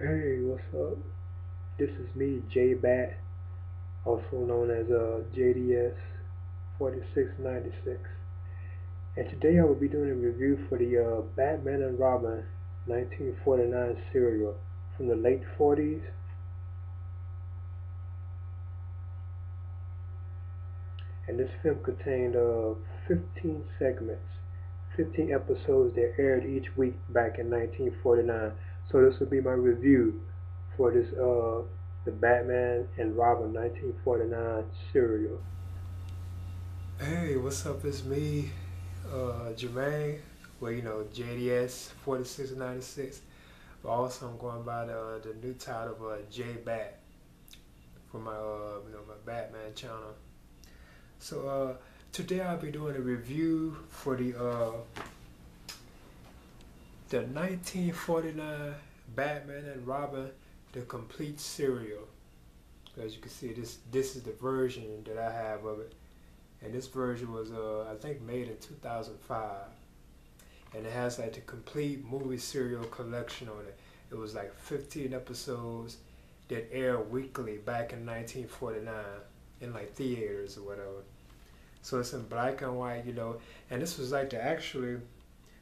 Hey, what's up? This is me, Jbat, also known as JDS 4696. And today I will be doing a review for the Batman and Robin 1949 serial from the late 40s. And this film contained 15 segments, 15 episodes that aired each week back in 1949. So this will be my review for this the Batman and Robin 1949 serial. Hey, what's up? It's me, Jermaine. Well, JDS 4696. But also, I'm going by the new title of Jbat for my my Batman channel. So today I'll be doing a review for the 1949 Batman and Robin, the complete serial. As you can see, this is the version that I have of it, and this version was I think made in 2005. And it has like the complete movie serial collection on it. It was like 15 episodes that aired weekly back in 1949 in like theaters or whatever. So it's in black and white, and this was like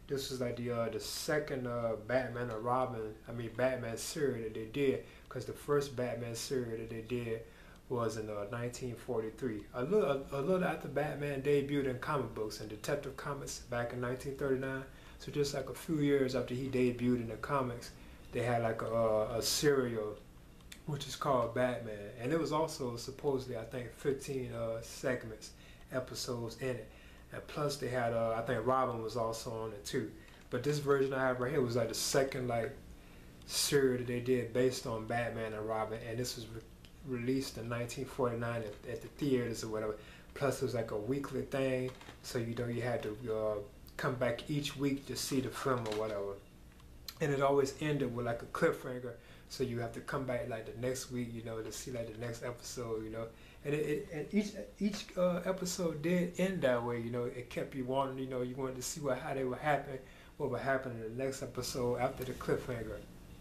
this was like the second Batman or Robin, Batman series that they did, because the first Batman series that they did was in 1943. A little after Batman debuted in comic books and Detective Comics back in 1939. So just like a few years after he debuted in the comics, they had like a serial which is called Batman, and it was also supposedly I think 15 segments, episodes in it, and plus they had I think Robin was also on it too. But this version I have right here was like the second like series that they did based on Batman and Robin, and this was released in 1949 at the theaters or whatever. Plus, it was like a weekly thing, so you had to come back each week to see the film or whatever. And it always ended with like a cliffhanger, so you have to come back like the next week, to see like the next episode. And each episode did end that way. It kept you wanting, you wanted to see how they would happen, what would happen in the next episode after the cliffhanger.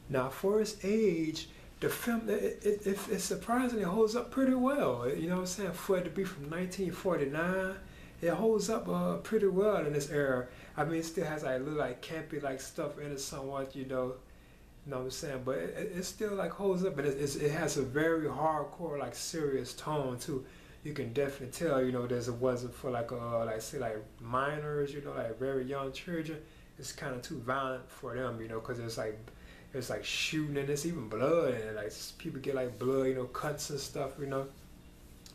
Now, for its age, the film it surprisingly holds up pretty well. You know what I'm saying? For it to be from 1949, it holds up pretty well in this era. It still has like little like campy like stuff in it somewhat. You know what I'm saying? But it still like holds up, and it has a very hardcore like serious tone too. You can definitely tell. There's it wasn't for like like say like minors. Like very young children. It's kind of too violent for them. Because it's like shooting and it's even blood and like people get like blood, cuts and stuff.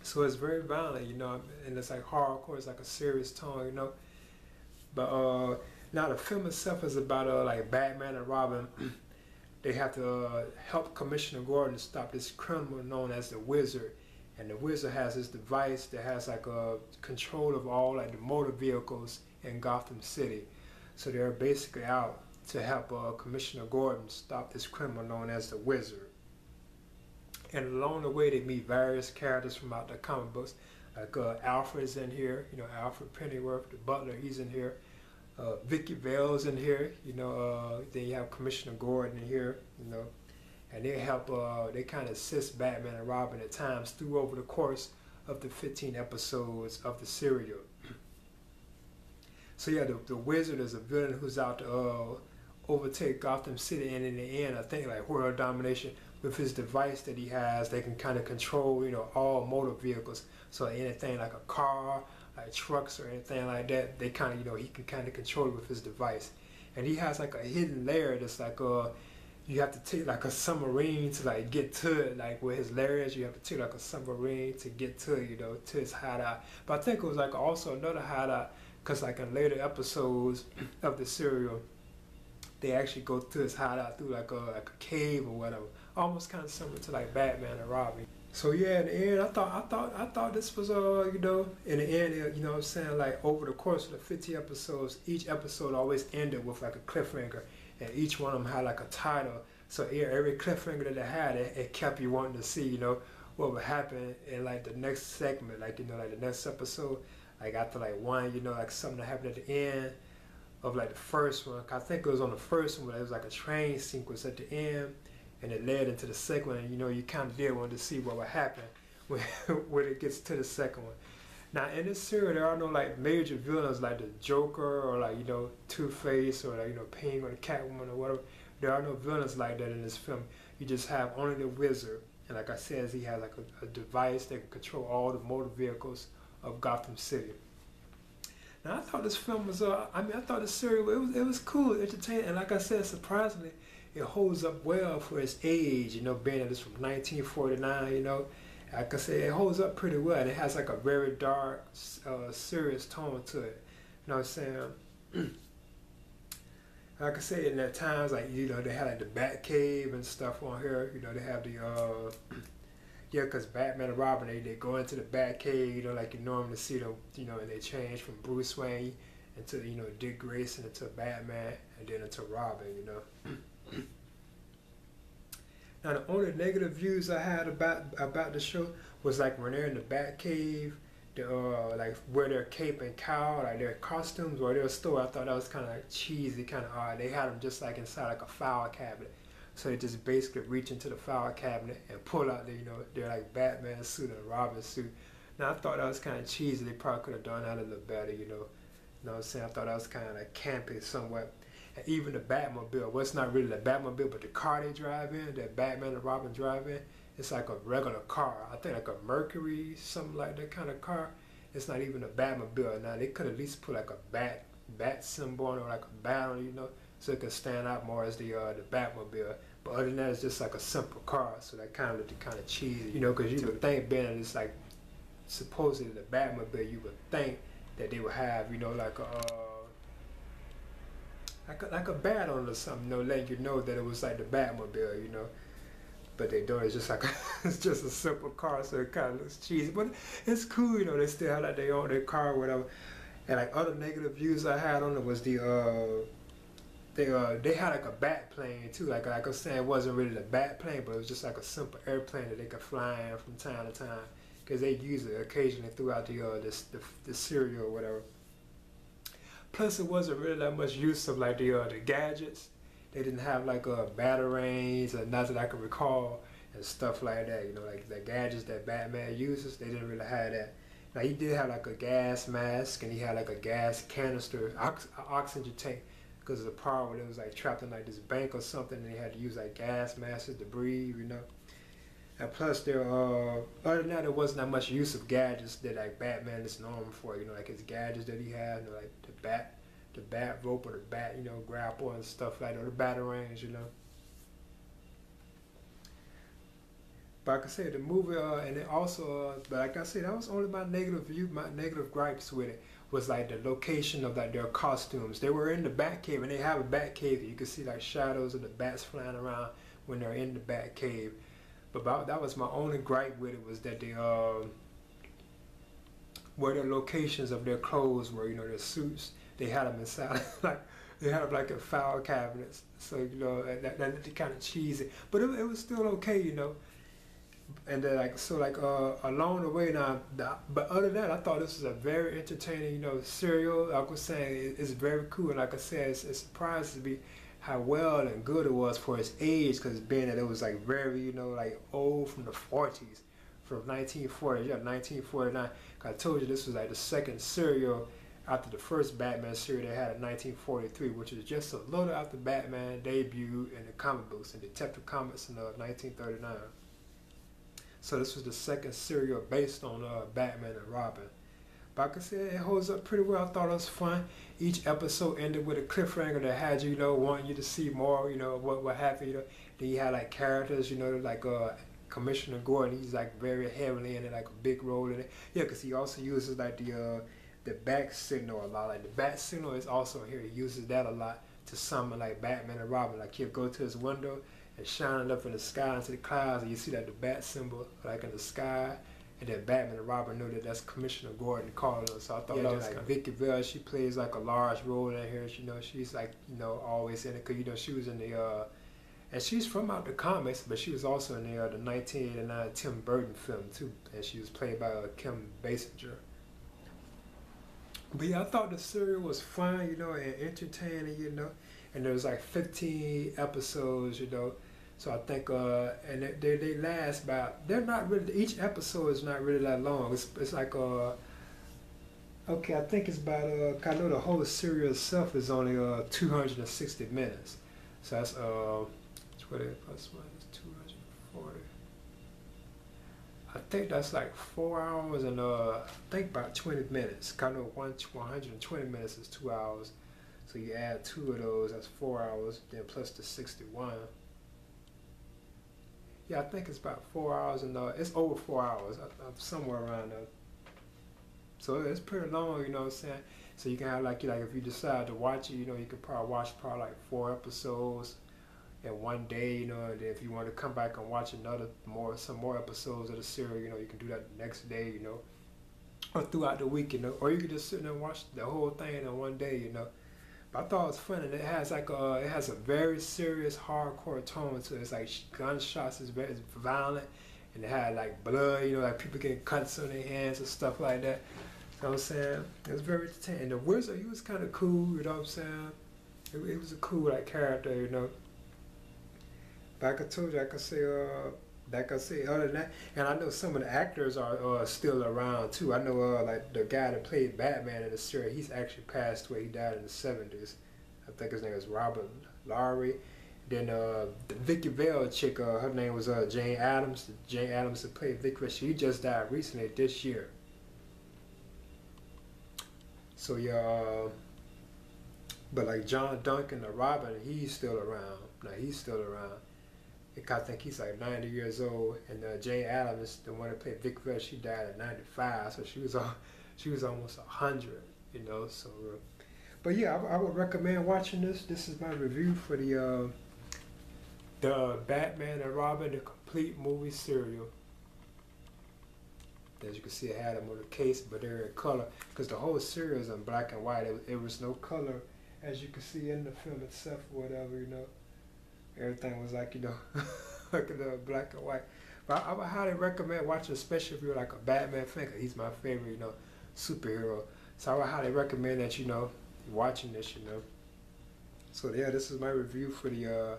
So it's very violent, and it's like hardcore. It's like a serious tone. But now the film itself is about like Batman and Robin. They have to help Commissioner Gordon stop this criminal known as the Wizard, and the Wizard has this device that has like a control of all like the motor vehicles in Gotham City. So they're basically out to help Commissioner Gordon stop this criminal known as the Wizard. And along the way, they meet various characters from out the comic books. Like Alfred's in here, Alfred Pennyworth, the butler, he's in here. Vicky Vale's in here, then you have Commissioner Gordon in here. And they help, they kind of assist Batman and Robin at times through over the course of the 15 episodes of the serial. So yeah, the Wizard is a villain who's out to overtake Gotham City, and in the end, I think like world domination with his device that he has. They can kind of control, all motor vehicles. So anything like a car, like trucks or anything like that, they kind of, he can kind of control it with his device. And he has like a hidden layer that's like you have to take like a submarine to like get to it, like where his lair is. You have to take like a submarine to get to it, to his hideout. But I think it was like also another hideout, because like in later episodes of the serial, they actually go to his hideout through like a cave or whatever, almost kind of similar to like Batman and Robin. So yeah, in the end, I thought this was in the end, what I'm saying, like over the course of the 50 episodes, each episode always ended with like a cliffhanger, and each one of them had like a title. So yeah, every cliffhanger that they had, it kept you wanting to see, what would happen in like the next segment, like like the next episode, like after like one, like something that happened at the end of like the first one. I think it was on the first one, but it was like a train sequence at the end, and it led into the second one. And you know, you kind of did want to see what would happen when when it gets to the second one. Now in this series, there are no like major villains like the Joker or like, you know, Two-Face or like, you know, Penguin or Catwoman or whatever. There are no villains like that in this film. You just have only the Wizard, and like I said, he has like a device that can control all the motor vehicles of Gotham City. Now I thought this film was, I thought the series it was cool, entertaining, and like I said, surprisingly, it holds up well for its age. You know, being that it's from 1949. You know, like I said, it holds up pretty well. And it has like a very dark, serious tone to it. You know what I'm saying? Like I said, in that times, like, you know, they had like the Bat Cave and stuff on here. You know, they have the yeah, because Batman and Robin, they go into the Bat Cave, you know, like you normally see them, you know, and they change from Bruce Wayne into, you know, Dick Grayson into Batman and then into Robin, you know. Now the only negative views I had about the show was like when they're in the Bat Cave, like where their cape and cowl, like their costumes or their store. I thought that was kind of like cheesy, kind of odd. They had them just like inside like a file cabinet, so they just basically reach into the file cabinet and pull out the, you know, their like Batman suit and Robin suit. Now I thought that was kind of cheesy. They probably could have done that a little better, you know. You know what I'm saying? I thought that was kind of like campy somewhat. And even the Batmobile, well, it's not really the Batmobile, but the car they drive in, that Batman and Robin drive in, it's like a regular car. I think like a Mercury, something like that kind of car. It's not even a Batmobile. Now they could at least put like a bat symbol on it, or like a bat on it, you know, so it could stand out more as the Batmobile. But other than that, it's just like a simple car, so that kind of looked kind of cheesy, you know, because you would think, being that it's like supposedly the Batmobile, you would think that they would have, you know, like a bat on it or something, you know, letting you know that it was like the Batmobile, you know. But they don't. It's just like it's just a simple car, so it kind of looks cheesy. But it's cool, you know. They still have like they own their car, or whatever. And like other negative views I had on it was the they had like a bat plane too. Like I was saying, it wasn't really the bat plane, but it was just like a simple airplane that they could fly in from time to time, because they use it occasionally throughout the serial or whatever. Plus, it wasn't really that much use of like the gadgets. They didn't have like batarangs, or not that I can recall, and stuff like that. You know, like the gadgets that Batman uses, they didn't really have that. Now he did have like a gas mask, and he had like a gas canister, oxygen tank, because of the part where it was like trapped in like this bank or something, and they had to use like gas masks to breathe, you know. And plus, other than that, there wasn't that much use of gadgets that like Batman is known for. You know, like his gadgets that he had, you know, like the bat rope or the bat, you know, grapple and stuff like that, or the batarangs, you know. But like I said, the movie, and it also, but like I said, that was only my negative gripes with it, was like the location of like their costumes. They were in the Batcave, and they have a Batcave. You can see like shadows of the bats flying around when they're in the Batcave. But that was my only gripe with it, was that they, where the locations of their clothes were, you know, their suits. They had them inside, like they had them like in file cabinets. So, you know, that looked kind of cheesy, but it was still okay, you know. And then along the way now, but other than that, I thought this was a very entertaining, you know, serial. Like I was saying, it's very cool, and like I said, it surprised me how well and good it was for its age, because being that it was like very, you know, like old, from the 40s, from 1940, yeah, 1949. I told you this was like the second serial after the first Batman series they had in 1943, which is just a little after Batman debuted in the comic books, in Detective Comics in 1939. So this was the second serial based on Batman and Robin. But like I said, it holds up pretty well. I thought it was fun. Each episode ended with a cliffhanger that had you, you know, wanting you to see more, you know, what happened, you know. Then you had like characters, you know, like Commissioner Gordon. He's like very heavily in it, like a big role in it. Yeah, because he also uses like the bat signal a lot. Like the bat signal is also here. He uses that a lot to summon like Batman and Robin. Like he'll go to his window and shine it up in the sky into the clouds, and you see that the bat symbol like in the sky, and then Batman and Robin know that that's Commissioner Gordon calling us. So I thought that was like Vicky Vale. She plays like a large role in here. You know, she's like, you know, always in it, because you know she was in the and she's from out the comics, but she was also in the 1989 Tim Burton film too, and she was played by Kim Basinger. But yeah, I thought the serial was fun, you know, and entertaining, you know. And there was like 15 episodes, you know. So I think and they last about, they're not really, each episode is not really that long. It's like okay, I think it's about I know the whole serial itself is only 260 minutes. So that's 20 plus 1 is 240. I think that's like 4 hours and I think about 20 minutes. I know 120 minutes is 2 hours. So you add 2 of those, that's 4 hours, then plus the 61. Yeah, I think it's about 4 hours and it's over 4 hours. I'm somewhere around there. So it's pretty long, you know what I'm saying? So you can have like if you decide to watch it, you know, you can probably watch like 4 episodes in one day, you know, and then if you want to come back and watch some more episodes of the series, you know, you can do that the next day, you know, or throughout the week, you know, or you can just sit there and watch the whole thing in one day, you know. But I thought it was fun, and it has it has a very serious, hardcore tone to it. It's like gunshots, it's very violent, and it had like blood, you know, like people getting cuts on their hands and stuff like that. You know what I'm saying? It was very entertaining. The wizard, he was kind of cool, you know what I'm saying? It was a cool like character, you know. But like I told you, I can say other than that, and I know some of the actors are still around too. I know like the guy that played Batman in the series, he's actually passed away. He died in the 70s. I think his name is Robert Lowry. Then the Vicky Vale chick, her name was Jane Adams. Jane Adams that played Vicky, she just died recently this year. So yeah, but like John Duncan, the Robin, he's still around. Now he's still around. I think he's like 90 years old, and Jane Adams, the one that played Vic Vale, she died at 95, so she was almost 100, you know. So, but yeah, I would recommend watching this. This is my review for the Batman and Robin, the complete movie serial. As you can see, I had them on the case, but they're in color because the whole serial is in black and white. It was no color, as you can see in the film itself or whatever, you know. Everything was like, you know, like black and white. But I would highly recommend watching, especially if you're like a Batman fan, because he's my favorite, you know, superhero. So I would highly recommend that, you know, watching this, you know. So yeah, this is my review for the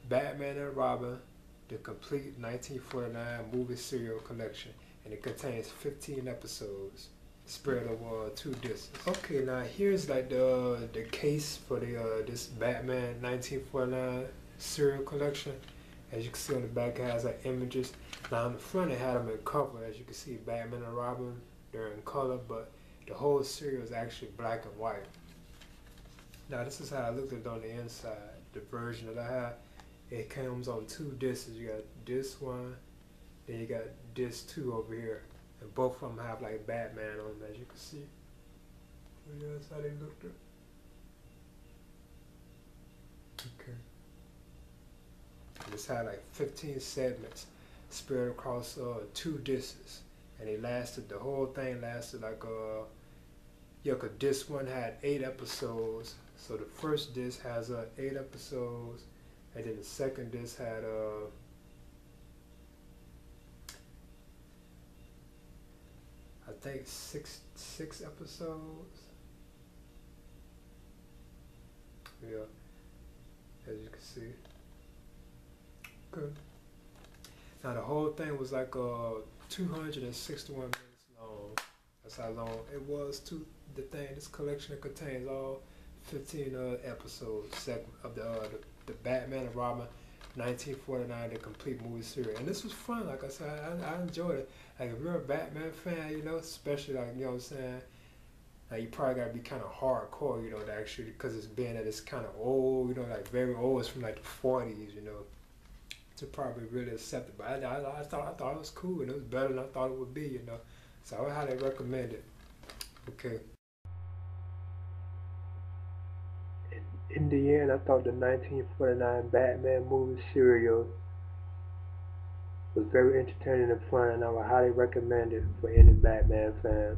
Batman and Robin, the complete 1949 movie serial collection. And it contains 15 episodes spread over 2 discs. Okay, now here's like the case for the this Batman 1949 serial collection. As you can see on the back, it has like images. Now on the front, it had them in cover. As you can see, Batman and Robin, they're in color, but the whole serial is actually black and white. Now this is how I looked at it on the inside. The version that I have, it comes on 2 discs. You got this one, then you got disc 2 over here, and both of them have like Batman on them, as you can see. So yeah, that's how they looked at. Okay. This had like 15 segments spread across 2 discs, and it lasted, the whole thing lasted like yeah, cause disc 1 had 8 episodes. So the first disc has 8 episodes, and then the second disc had I think six episodes. Yeah, as you can see. Good. Now the whole thing was like 261 minutes long. That's how long it was. This collection contains all 15 episodes of the Batman and Robin 1949, the complete movie series. And this was fun. Like I said, I enjoyed it. Like if you're a Batman fan, you know, especially like, you know what I'm saying, like you probably gotta be kind of hardcore, you know, to actually, because it's being that it's kind of old, you know, like very old. It's from like the 40s, you know, to probably really accept it. But I thought it was cool, and it was better than I thought it would be, you know. So I would highly recommend it. Okay. In the end, I thought the 1949 Batman movie serial was very entertaining and fun, and I would highly recommend it for any Batman fan.